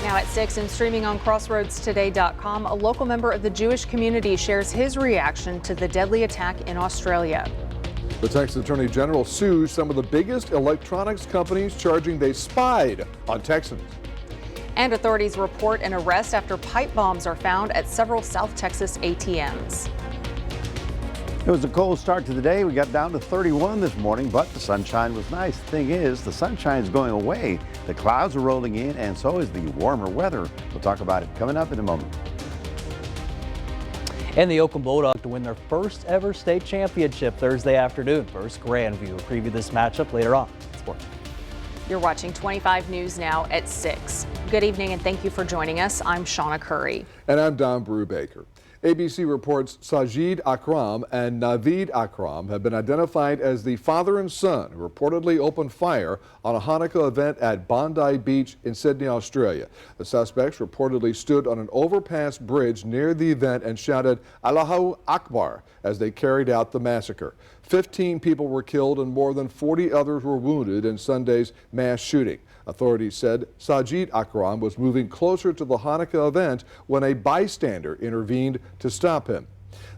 Now at 6 and streaming on crossroadstoday.com, a local member of the Jewish community shares his reaction to the deadly attack in Australia. The Texas Attorney General sues some of the biggest electronics companies, charging they spied on Texans. And authorities report an arrest after pipe bombs are found at several South Texas ATMs. It was a cold start to the day. We got down to 31 this morning, but the sunshine was nice. The thing is, the sunshine is going away. The clouds are rolling in, and so is the warmer weather. We'll talk about it coming up in a moment. And the Oakland Bulldogs to win their first ever state championship Thursday afternoon. First Grandview will preview this matchup later on. Sports. You're watching 25 News now at 6. Good evening and thank you for joining us. I'm Shawna Currie. And I'm Brubaker. ABC reports Sajid Akram and Naveed Akram have been identified as the father and son who reportedly opened fire on a Hanukkah event at Bondi Beach in Sydney, Australia. The suspects reportedly stood on an overpass bridge near the event and shouted Allahu Akbar as they carried out the massacre. 15 people were killed and more than 40 others were wounded in Sunday's mass shooting. Authorities said Sajid Akram was moving closer to the Hanukkah event when a bystander intervened to stop him.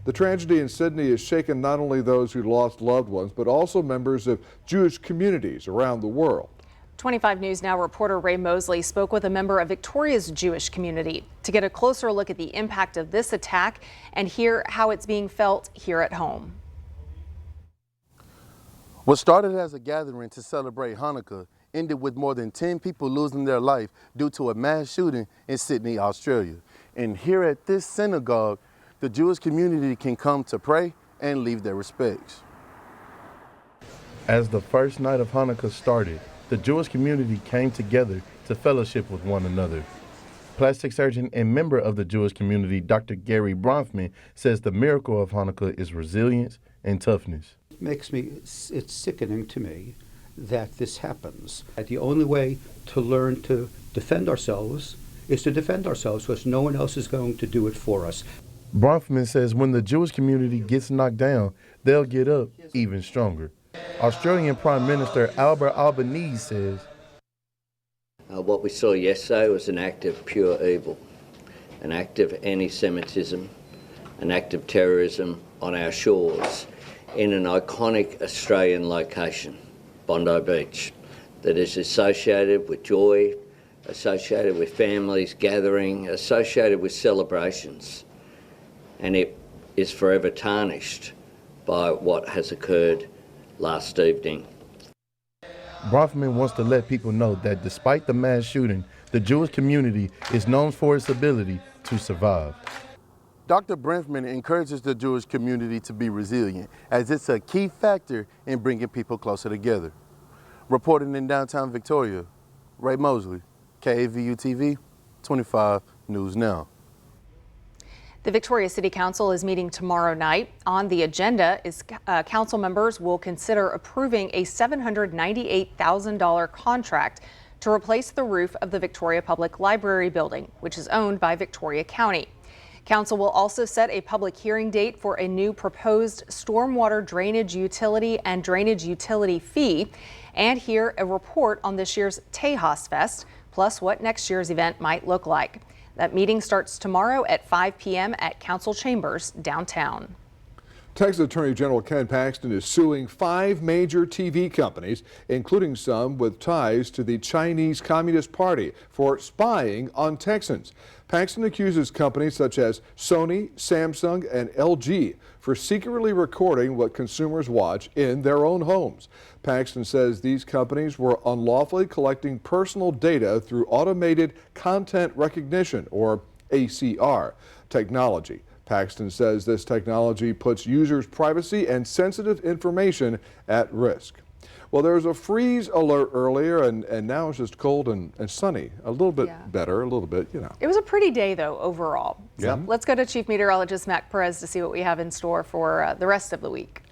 The tragedy in Sydney has shaken not only those who lost loved ones, but also members of Jewish communities around the world. 25 News Now reporter Ray Mosley spoke with a member of Victoria's Jewish community to get a closer look at the impact of this attack and hear how it's being felt here at home. What started as a gathering to celebrate Hanukkah ended with more than 10 people losing their life due to a mass shooting in Sydney, Australia. And here at this synagogue, the Jewish community can come to pray and leave their respects. As the first night of Hanukkah started, the Jewish community came together to fellowship with one another. Plastic surgeon and member of the Jewish community, Dr. Gary Bronfman, says the miracle of Hanukkah is resilience and toughness. It's sickening to me that this happens. The only way to learn to defend ourselves is to defend ourselves because no one else is going to do it for us. Bronfman says when the Jewish community gets knocked down, they'll get up even stronger. Australian Prime Minister Albert Albanese says, what we saw yesterday was an act of pure evil, an act of anti-Semitism, an act of terrorism on our shores in an iconic Australian location, Bondi Beach, that is associated with joy, associated with families gathering, associated with celebrations, and it is forever tarnished by what has occurred last evening. Bronfman wants to let people know that despite the mass shooting, the Jewish community is known for its ability to survive. Dr. Bronfman encourages the Jewish community to be resilient, as it's a key factor in bringing people closer together. Reporting in downtown Victoria, Ray Mosley, KAVU-TV, 25 News Now. The Victoria City Council is meeting tomorrow night. On the agenda is council members will consider approving a $798,000 contract to replace the roof of the Victoria Public Library building, which is owned by Victoria County. Council will also set a public hearing date for a new proposed stormwater drainage utility and drainage utility fee, and hear a report on this year's Tejas Fest, plus what next year's event might look like. That meeting starts tomorrow at 5 p.m. at Council Chambers downtown. Texas Attorney General Ken Paxton is suing 5 major TV companies, including some with ties to the Chinese Communist Party, for spying on Texans. Paxton accuses companies such as Sony, Samsung, and LG for secretly recording what consumers watch in their own homes. Paxton says these companies were unlawfully collecting personal data through automated content recognition, or ACR, technology. Paxton says this technology puts users' privacy and sensitive information at risk. Well, there was a freeze alert earlier, and now it's just cold and sunny. A little bit better, a little bit, you know. It was a pretty day, though, overall. So Yeah. let's go to Chief Meteorologist Mac Perez to see what we have in store for the rest of the week.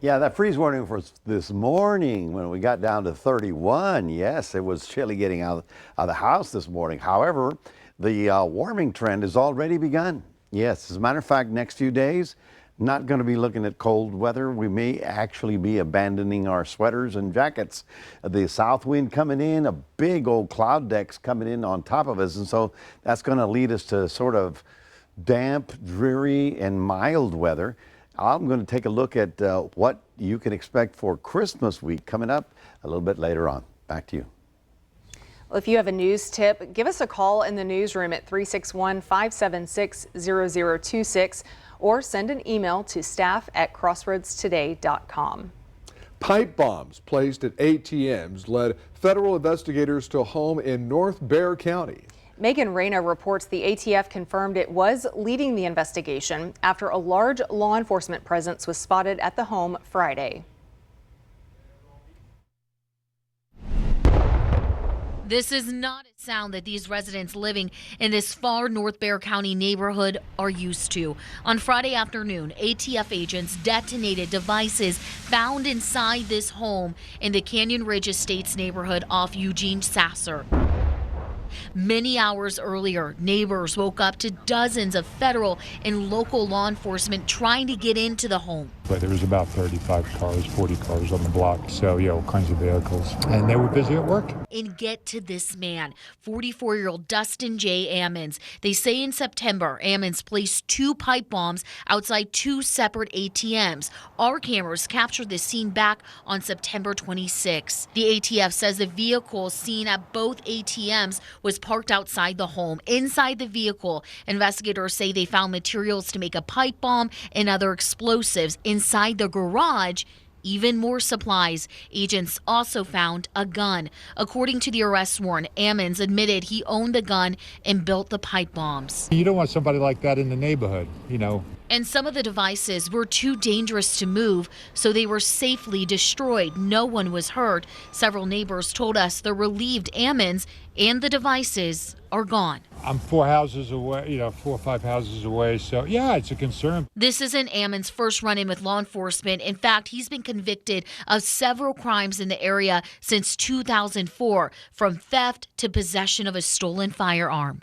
Yeah, that freeze warning for this morning when we got down to 31. Yes, it was chilly getting out of the house this morning. However, the warming trend has already begun. Yes, as a matter of fact, next few days, not going to be looking at cold weather. We may actually be abandoning our sweaters and jackets. The south wind coming in, a big old cloud deck's coming in on top of us, and so that's going to lead us to sort of damp, dreary, and mild weather. I'm going to take a look at what you can expect for Christmas week coming up a little bit later on. Back to you. Well, if you have a news tip, give us a call in the newsroom at 361-576-0026 or send an email to staff@crossroadstoday.com. Pipe bombs placed at ATMs led federal investigators to a home in North Bexar County. Megan Reyna reports the ATF confirmed it was leading the investigation after a large law enforcement presence was spotted at the home Friday. This is not a sound that these residents living in this far North Bexar County neighborhood are used to. On Friday afternoon, ATF agents detonated devices found inside this home in the Canyon Ridge Estates neighborhood off Eugene Sasser. Many hours earlier, neighbors woke up to dozens of federal and local law enforcement trying to get into the home. But there was about 35 cars, 40 cars on the block, so yeah, all kinds of vehicles. And they were busy at work. And get to this man, 44-year-old Dustin J. Ammons. They say in September, Ammons placed 2 pipe bombs outside 2 separate ATMs. Our cameras captured this scene back on September 26. The ATF says the vehicle seen at both ATMs was parked outside the home. Inside the vehicle, investigators say they found materials to make a pipe bomb and other explosives. Inside the garage, even more supplies. Agents also found a gun. According to the arrest warrant, Ammons admitted he owned the gun and built the pipe bombs. You don't want somebody like that in the neighborhood, you know. And some of the devices were too dangerous to move, so they were safely destroyed. No one was hurt. Several neighbors told us they're relieved Ammons and the devices are gone. I'm 4 houses away, 4 or 5 houses away, so yeah, it's a concern. This isn't Ammons' first run-in with law enforcement. In fact, he's been convicted of several crimes in the area since 2004, from theft to possession of a stolen firearm.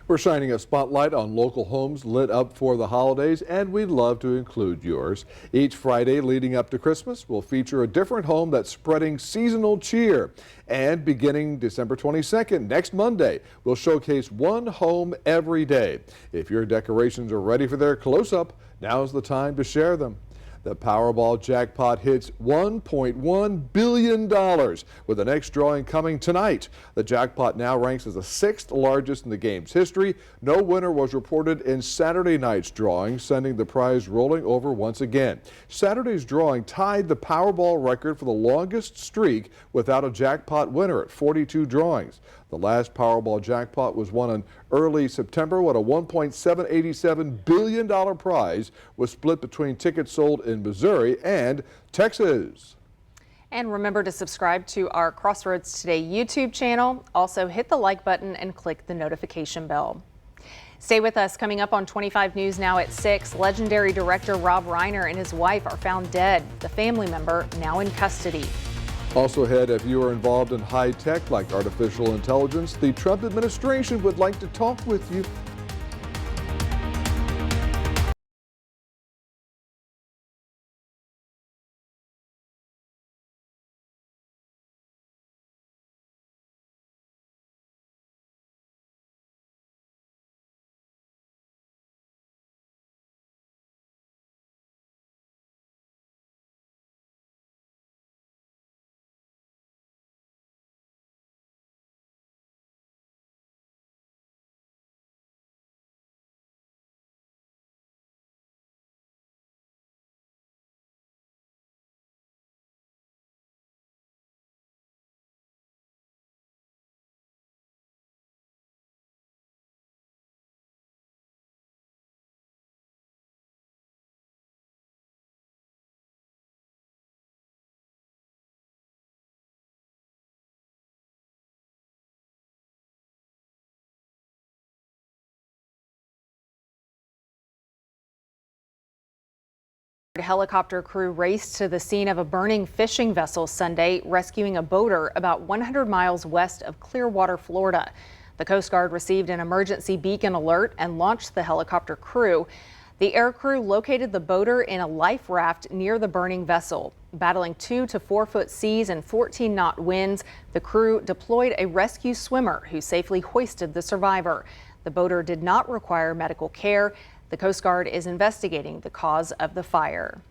We're shining a spotlight on local homes lit up for the holidays, and we'd love to include yours. Each Friday leading up to Christmas, we'll feature a different home that's spreading seasonal cheer. And beginning December 22nd, next Monday, we'll showcase one home every day. If your decorations are ready for their close-up, now's the time to share them. The Powerball jackpot hits $1.1 billion, with the next drawing coming tonight. The jackpot now ranks as the 6th largest in the game's history. No winner was reported in Saturday night's drawing, sending the prize rolling over once again. Saturday's drawing tied the Powerball record for the longest streak without a jackpot winner at 42 drawings. The last Powerball jackpot was won in early September when a $1.787 billion prize was split between tickets sold in Missouri and Texas. And remember to subscribe to our Crossroads Today YouTube channel. Also hit the like button and click the notification bell. Stay with us. Coming up on 25 News Now at 6, legendary director Rob Reiner and his wife are found dead. The family member now in custody. Also ahead, if you are involved in high tech like artificial intelligence, the Trump administration would like to talk with you. A helicopter crew raced to the scene of a burning fishing vessel Sunday, rescuing a boater about 100 miles west of Clearwater, Florida. The Coast Guard received an emergency beacon alert and launched the helicopter crew. The air crew located the boater in a life raft near the burning vessel. Battling 2 to 4 foot seas and 14-knot winds, the crew deployed a rescue swimmer who safely hoisted the survivor. The boater did not require medical care. The Coast Guard is investigating the cause of the fire.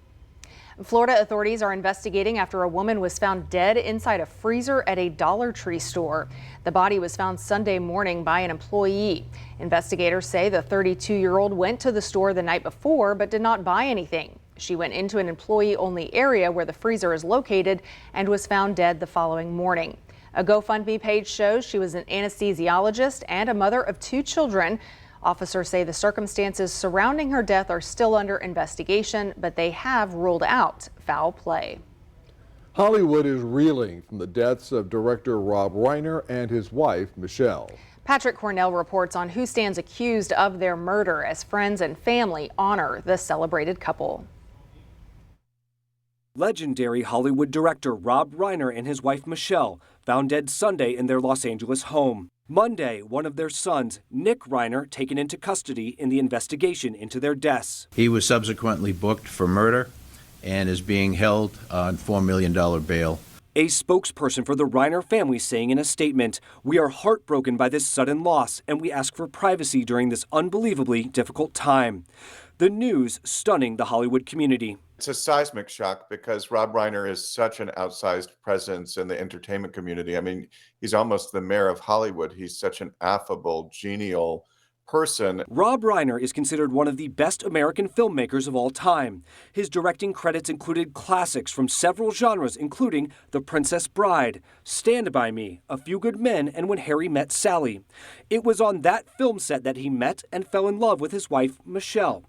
Florida authorities are investigating after a woman was found dead inside a freezer at a Dollar Tree store. The body was found Sunday morning by an employee. Investigators say the 32-year-old went to the store the night before but did not buy anything. She went into an employee-only area where the freezer is located and was found dead the following morning. A GoFundMe page shows she was an anesthesiologist and a mother of 2 children. Officers say the circumstances surrounding her death are still under investigation, but they have ruled out foul play. Hollywood is reeling from the deaths of director Rob Reiner and his wife, Michelle. Patrick Cornell reports on who stands accused of their murder as friends and family honor the celebrated couple. Legendary Hollywood director Rob Reiner and his wife Michelle found dead Sunday in their Los Angeles home. Monday, one of their sons, Nick Reiner, taken into custody in the investigation into their deaths. He was subsequently booked for murder and is being held on $4 million bail. A spokesperson for the Reiner family saying in a statement, "We are heartbroken by this sudden loss and we ask for privacy during this unbelievably difficult time." The news stunning the Hollywood community. It's a seismic shock because Rob Reiner is such an outsized presence in the entertainment community. I mean, he's almost the mayor of Hollywood. He's such an affable, genial person. Rob Reiner is considered one of the best American filmmakers of all time. His directing credits included classics from several genres, including The Princess Bride, Stand By Me, A Few Good Men, and When Harry Met Sally. It was on that film set that he met and fell in love with his wife, Michelle.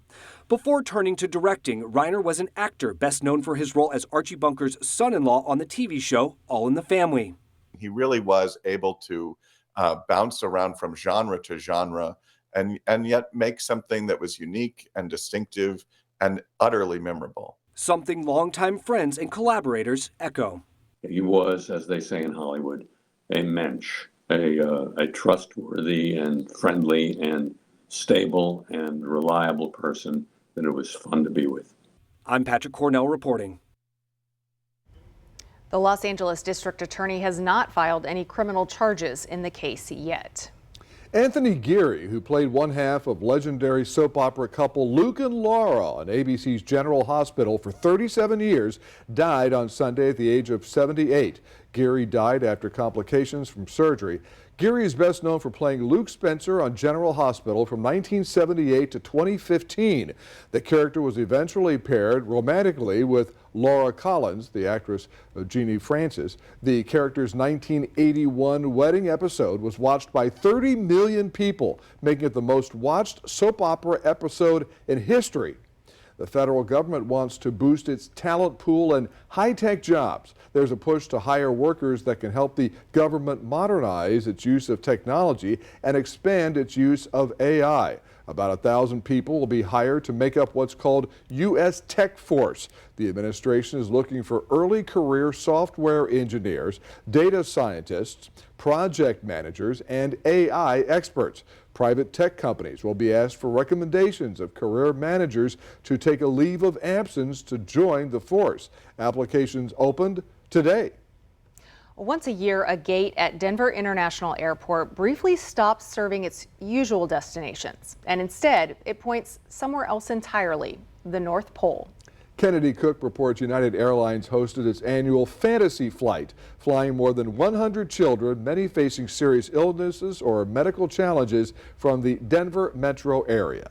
Before turning to directing, Reiner was an actor, best known for his role as Archie Bunker's son-in-law on the TV show All in the Family. He really was able to bounce around from genre to genre and yet make something that was unique and distinctive and utterly memorable. Something longtime friends and collaborators echo. He was, as they say in Hollywood, a mensch, a trustworthy and friendly and stable and reliable person that it was fun to be with. I'm Patrick Cornell reporting. The Los Angeles District Attorney has not filed any criminal charges in the case yet. Anthony Geary, who played one half of legendary soap opera couple Luke and Laura on ABC's General Hospital for 37 years, died on Sunday at the age of 78. Geary died after complications from surgery. Geary is best known for playing Luke Spencer on General Hospital from 1978 to 2015. The character was eventually paired romantically with Laura Collins, the actress Jeannie Francis. The character's 1981 wedding episode was watched by 30 million people, making it the most watched soap opera episode in history. The federal government wants to boost its talent pool and high-tech jobs. There's a push to hire workers that can help the government modernize its use of technology and expand its use of AI. About 1,000 people will be hired to make up what's called U.S. Tech Force. The administration is looking for early career software engineers, data scientists, project managers, and AI experts. Private tech companies will be asked for recommendations of career managers to take a leave of absence to join the force. Applications opened today. Once a year, a gate at Denver International Airport briefly stops serving its usual destinations, and instead it points somewhere else entirely, the North Pole. Kennedy Cook reports United Airlines hosted its annual fantasy flight, flying more than 100 children, many facing serious illnesses or medical challenges, from the Denver metro area.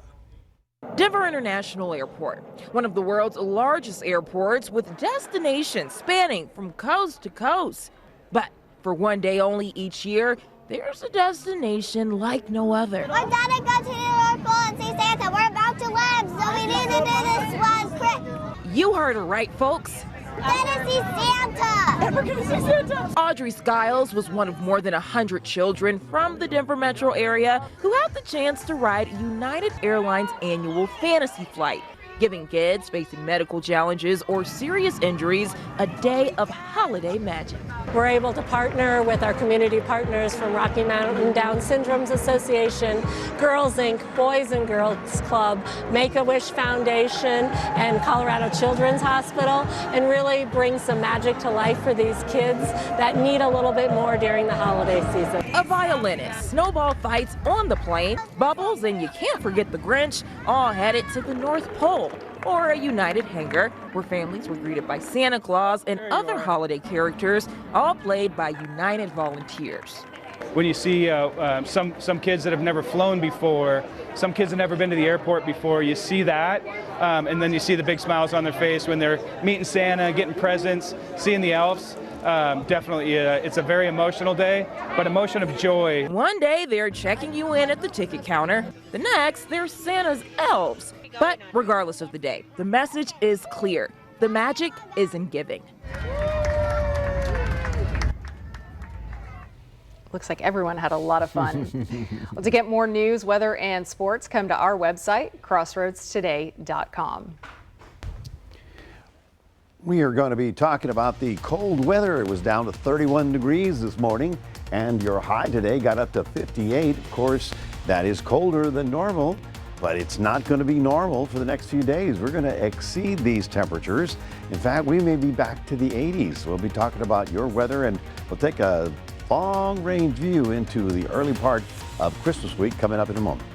Denver International Airport, one of the world's largest airports with destinations spanning from coast to coast. But for one day only each year, there's a destination like no other. I gotta go to the North Pole and see Santa. We're about to land, so we need to do this one quick. You heard her right, folks. We're gonna see Santa. And we're gonna see Santa. Audrey Skiles was one of more than 100 children from the Denver metro area who had the chance to ride United Airlines' annual fantasy flight. giving kids facing medical challenges or serious injuries a day of holiday magic. We're able to partner with our community partners from Rocky Mountain Down Syndromes Association, Girls Inc., Boys and Girls Club, Make-A-Wish Foundation, and Colorado Children's Hospital, and really bring some magic to life for these kids that need a little bit more during the holiday season. A violinist, snowball fights on the plane, bubbles, and you can't forget the Grinch, all headed to the North Pole. Or a United Hangar, where families were greeted by Santa Claus and other holiday characters, all played by United volunteers. When you see some kids that have never flown before, some kids have never been to the airport before, you see that, and then you see the big smiles on their face when they're meeting Santa, getting presents, seeing the elves. Definitely, it's a very emotional day, but emotion of joy. One day they're checking you in at the ticket counter. The next, they're Santa's elves. But regardless of the day, the message is clear. The magic is in giving. Looks like everyone had a lot of fun. Well, to get more news, weather, and sports, come to our website, crossroadstoday.com. We are going to be talking about the cold weather. It was down to 31 degrees this morning, and your high today got up to 58. Of course, that is colder than normal, but it's not going to be normal for the next few days. We're going to exceed these temperatures. In fact, we may be back to the 80s. We'll be talking about your weather, and we'll take a long-range view into the early part of Christmas week coming up in a moment.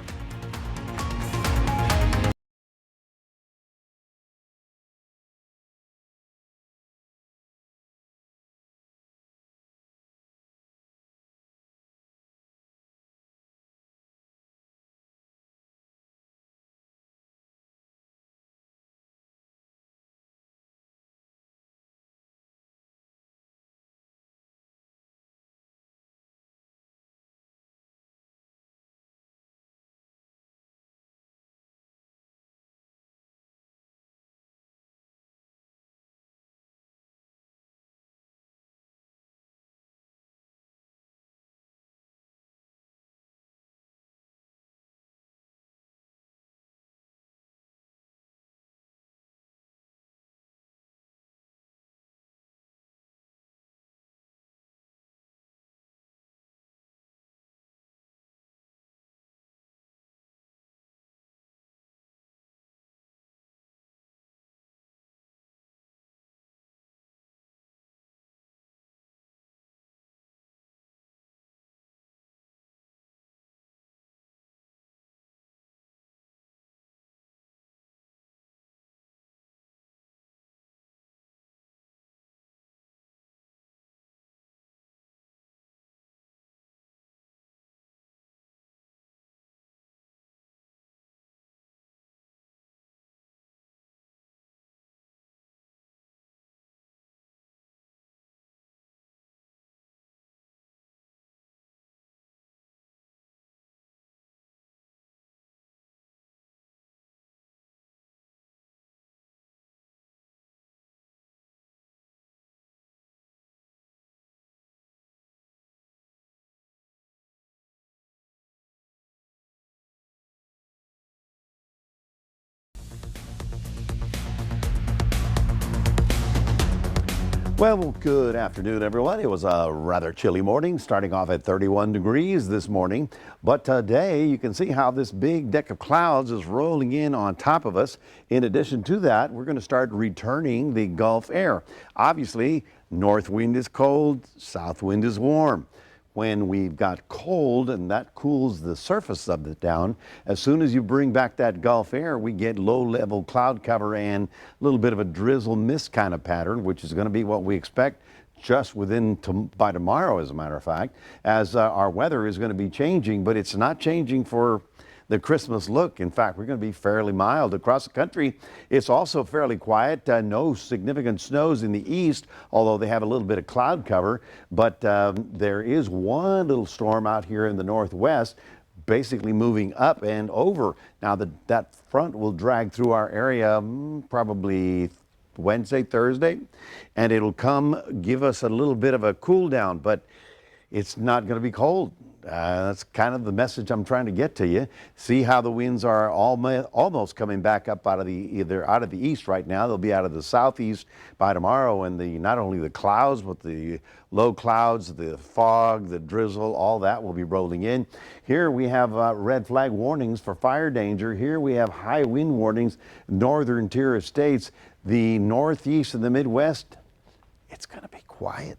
Well, good afternoon, everyone. It was a rather chilly morning, starting off at 31 degrees this morning. But today, you can see how this big deck of clouds is rolling in on top of us. In addition to that, we're going to start returning the Gulf air. Obviously, north wind is cold, south wind is warm. When we've got cold and that cools the surface of it down, as soon as you bring back that Gulf air, we get low-level cloud cover and a little bit of a drizzle mist kind of pattern, which is going to be what we expect just by tomorrow, as a matter of fact, as our weather is going to be changing, but it's not changing for the Christmas look. In fact, we're going to be fairly mild across the country. It's also fairly quiet. No significant snows in the east, although they have a little bit of cloud cover. But there is one little storm out here in the northwest, basically moving up and over. Now that front will drag through our area probably Wednesday, Thursday, and it'll come give us a little bit of a cool down, but it's not going to be cold. That's kind of the message I'm trying to get to you. See how the winds are almost coming back up out of the east right now. They'll be out of the southeast by tomorrow, and not only the clouds, but the low clouds, the fog, the drizzle, all that will be rolling in. Here we have red flag warnings for fire danger. Here we have high wind warnings, northern tier of states. The northeast and the Midwest, it's going to be quiet.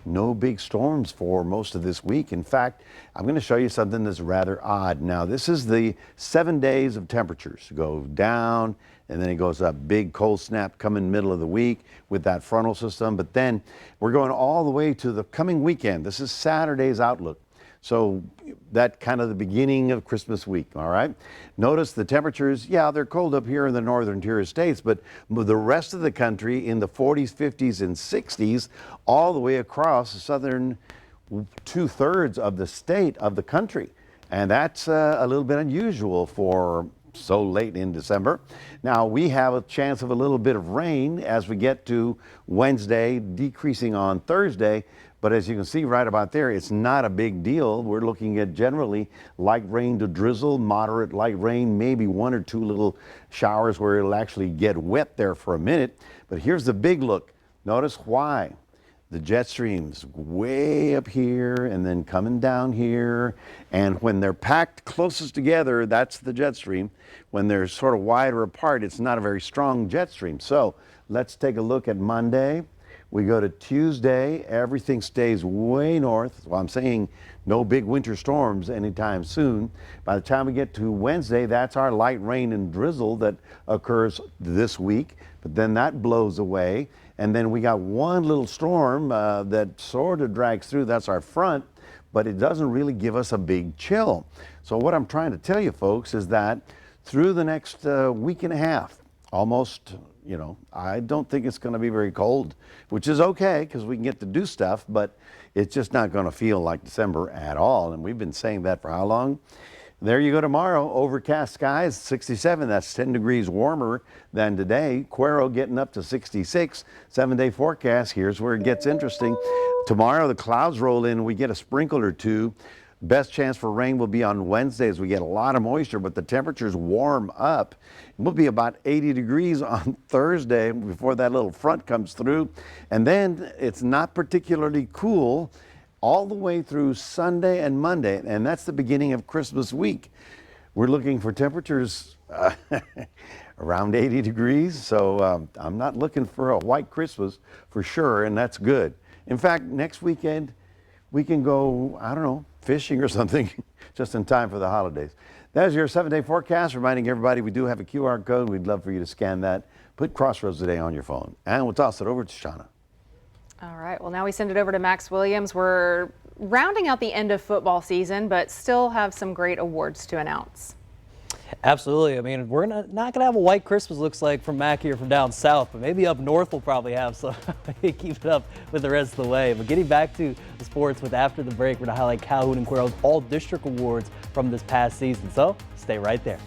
No big storms for most of this week. In fact, I'm going to show you something that's rather odd. Now, this is the 7 days of temperatures. Go down, and then it goes up. Big cold snap coming middle of the week with that frontal system. But then we're going all the way to the coming weekend. This is Saturday's outlook. So that kind of the beginning of Christmas week, all right? Notice the temperatures, yeah, they're cold up here in the northern tier of states, but the rest of the country in the 40s, 50s, and 60s, all the way across the southern 2/3 of the state of the country. And that's a little bit unusual for so late in December. Now, we have a chance of a little bit of rain as we get to Wednesday, decreasing on Thursday. But as you can see right about there, it's not a big deal. We're looking at generally light rain to drizzle, moderate light rain, maybe 1 or 2 little showers where it'll actually get wet there for a minute. But here's the big look. Notice why. The jet streams way up here and then coming down here. And when they're packed closest together, that's the jet stream. When they're sort of wider apart, it's not a very strong jet stream. So let's take a look at Monday. We go to Tuesday, everything stays way north. Well, I'm saying no big winter storms anytime soon. By the time we get to Wednesday, that's our light rain and drizzle that occurs this week, but then that blows away. And then we got one little storm that sort of drags through. That's our front, but it doesn't really give us a big chill. So what I'm trying to tell you folks is that through the next week and a half, almost, you know, I don't think it's going to be very cold, which is okay because we can get to do stuff, but it's just not going to feel like December at all. And we've been saying that for how long? There you go tomorrow. Overcast skies, 67. That's 10 degrees warmer than today. Cuero getting up to 66. 7-day forecast. Here's where it gets interesting. Tomorrow the clouds roll in. We get a sprinkle or two. Best chance for rain will be on Wednesday as we get a lot of moisture, but the temperatures warm up. It will be about 80 degrees on Thursday before that little front comes through. And then it's not particularly cool all the way through Sunday and Monday, and that's the beginning of Christmas week. We're looking for temperatures around 80 degrees, so I'm not looking for a white Christmas for sure, and that's good. In fact, next weekend, we can go, I don't know, fishing or something just in time for the holidays. That is your 7-day forecast, reminding everybody we do have a QR code. We'd love for you to scan that. Put Crossroads Today on your phone, and we'll toss it over to Shawna. All right, well, now we send it over to Max Williams. We're rounding out the end of football season, but still have some great awards to announce. Absolutely. I mean, we're not going to have a white Christmas, looks like, from Mac here from down south, but maybe up north we'll probably have some. Keep it up with the rest of the way. But getting back to the sports with after the break, we're going to highlight Calhoun and Cuero's all-district awards from this past season. So stay right there.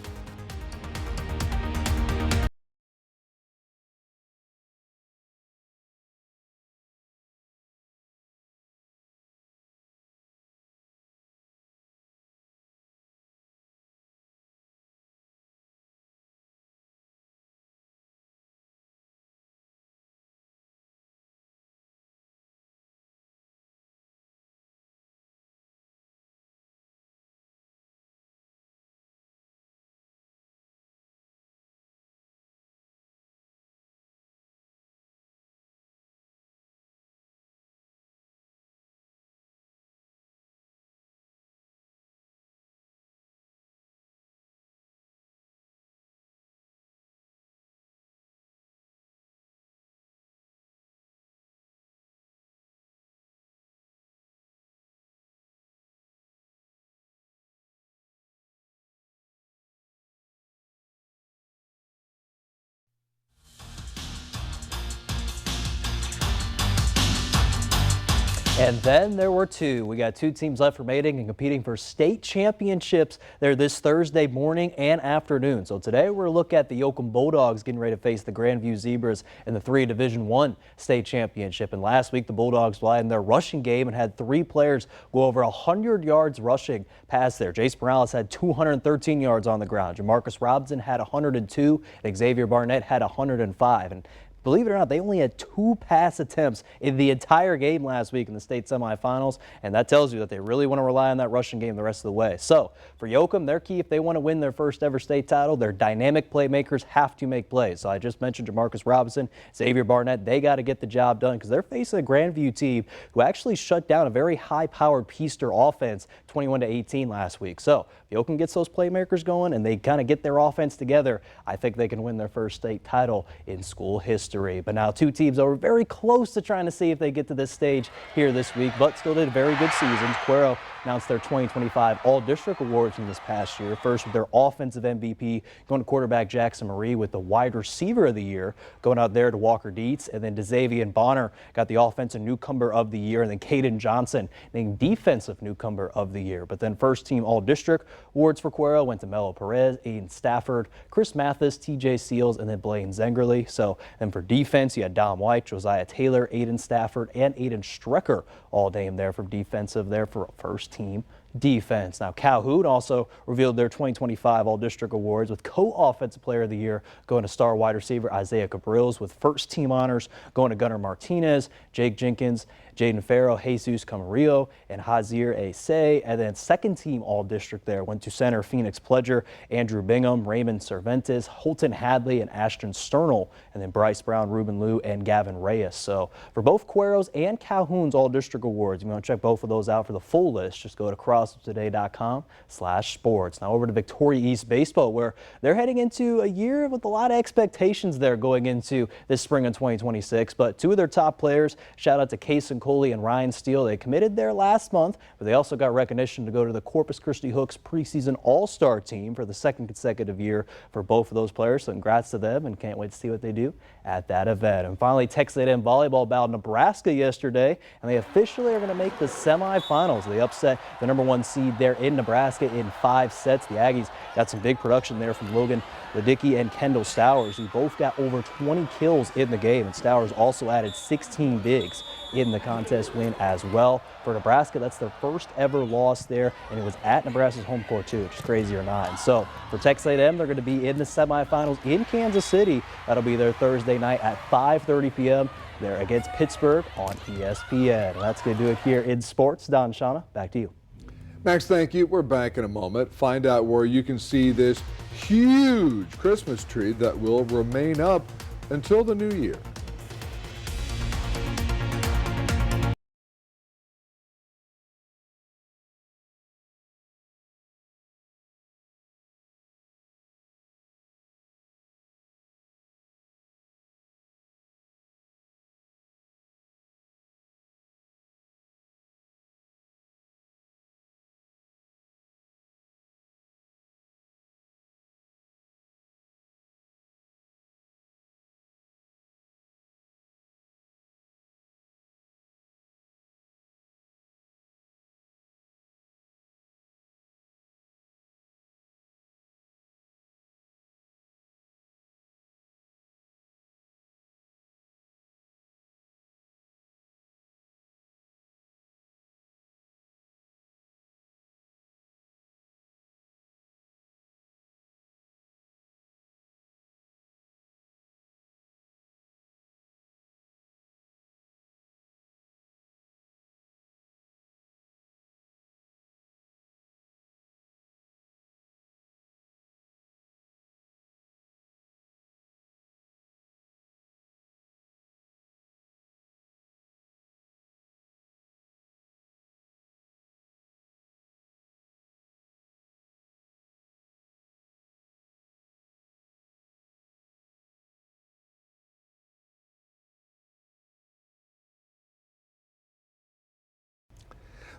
And then there were two. We got two teams left remaining and competing for state championships there this Thursday morning and afternoon. So today we're looking at the Yoakum Bulldogs getting ready to face the Grandview Zebras in the 3 Division I state championship. And last week the Bulldogs relied on their rushing game and had 3 players go over 100 yards rushing past there. Jace Morales had 213 yards on the ground. Jamarcus Robinson had 102 and Xavier Barnett had 105. And believe it or not, they only had 2 pass attempts in the entire game last week in the state semifinals, and that tells you that they really want to rely on that rushing game the rest of the way. So for Yoakum, their key if they want to win their first ever state title, their dynamic playmakers have to make plays. So I just mentioned Jamarcus Robinson, Xavier Barnett, they got to get the job done because they're facing a Grandview team who actually shut down a very high-powered Peaster offense 21-18 last week. So if Yoakum gets those playmakers going and they kind of get their offense together, I think they can win their first state title in school history. But now 2 teams are very close to trying to see if they get to this stage here this week, but still did a very good season. Cuero announced their 2025 All-District Awards from this past year. First with their offensive MVP, going to quarterback Jackson Marie with the wide receiver of the year, going out there to Walker Dietz, and then DeXavier Bonner got the offensive newcomer of the year, and then Caden Johnson named defensive newcomer of the year. But then first team All-District awards for Cuero went to Melo Perez, Aiden Stafford, Chris Mathis, TJ Seals, and then Blaine Zengerly. So then for defense, you had Dom White, Josiah Taylor, Aiden Stafford, and Aiden Strecker all named there for defensive there for first team defense. Now Calhoun also revealed their 2025 All-District Awards with co-offensive player of the year going to star wide receiver Isaiah Cabrills, with first team honors going to Gunnar Martinez, Jake Jenkins, Jaden Farrow, Jesus Camarillo, and Hazir Asay. And then second team All-District there went to center Phoenix Pledger, Andrew Bingham, Raymond Cervantes, Holton Hadley, and Ashton Sternal, and then Bryce Brown, Ruben Liu, and Gavin Reyes. So for both Cuero's and Calhoun's All-District Awards, you want to check both of those out for the full list. Just go to crossuptoday.com/sports. Now over to Victoria East Baseball, where they're heading into a year with a lot of expectations there going into this spring of 2026. But 2 of their top players, shout out to Kason Coley and Ryan Steele, they committed there last month, but they also got recognition to go to the Corpus Christi Hooks preseason all-star team for the 2nd consecutive year for both of those players. So congrats to them, and can't wait to see what they do at that event. And finally, Texas A&M volleyball battled Nebraska yesterday, and they officially are going to make the semifinals. They upset the #1 seed there in Nebraska in 5 sets. The Aggies got some big production there from Logan Ledicki and Kendall Stowers, who both got over 20 kills in the game, and Stowers also added 16 bigs in the contest win as well. For Nebraska, that's their first ever loss there, and it was at Nebraska's home court too, which is crazy or not. And so for Texas A&M, they're going to be in the semifinals in Kansas City. That'll be their Thursday night at 5:30 p.m. They're against Pittsburgh on ESPN. And that's going to do it here in sports. Don, Shawna, back to you. Max, thank you. We're back in a moment. Find out where you can see this huge Christmas tree that will remain up until the new year.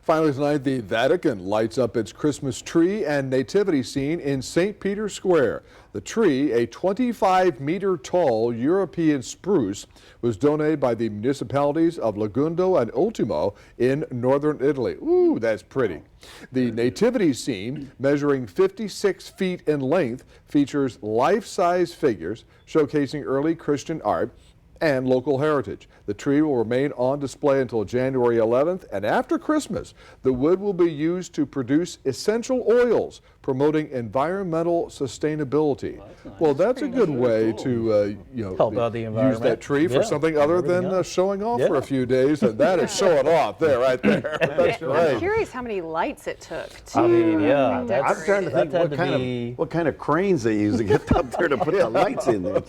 Finally tonight, the Vatican lights up its Christmas tree and nativity scene in St. Peter's Square. The tree, a 25-meter tall European spruce, was donated by the municipalities of Lagundo and Ultimo in northern Italy. Ooh, that's pretty. The nativity scene, measuring 56 feet in length, features life-size figures showcasing early Christian art and local heritage. The tree will remain on display until January 11th, and after Christmas, the wood will be used to produce essential oils, promoting environmental sustainability. Well, that's a good way to help out the environment. Use that tree for something other than showing off for a few days, and that is showing off there, right there. That's right. I'm curious how many lights it took to I mean, yeah, I'm trying to think what kind of cranes they use to get up there to put the lights in there.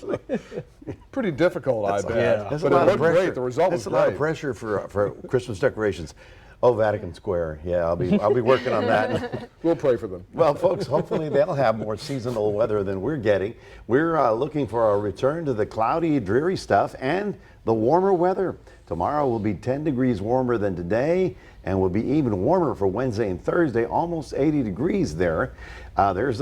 Pretty difficult, I bet. That's But it looked great. The result was That's a lot of great. pressure for Christmas decorations. Oh, Vatican Square. Yeah, I'll be working on that. We'll pray for them. Well, folks, hopefully they'll have more seasonal weather than we're getting. We're looking for a return to the cloudy, dreary stuff and the warmer weather. Tomorrow will be 10 degrees warmer than today and will be even warmer for Wednesday and Thursday, almost 80 degrees there. There's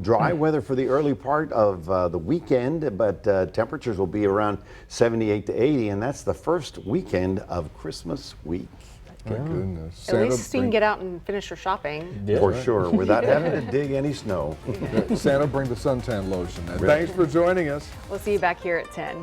dry weather for the early part of the weekend, but temperatures will be around 78 to 80, and that's the first weekend of Christmas week. Thank goodness. At least you can get out and finish your shopping. For sure, without having to dig any snow. Santa, bring the suntan lotion. And thanks for joining us. We'll see you back here at 10.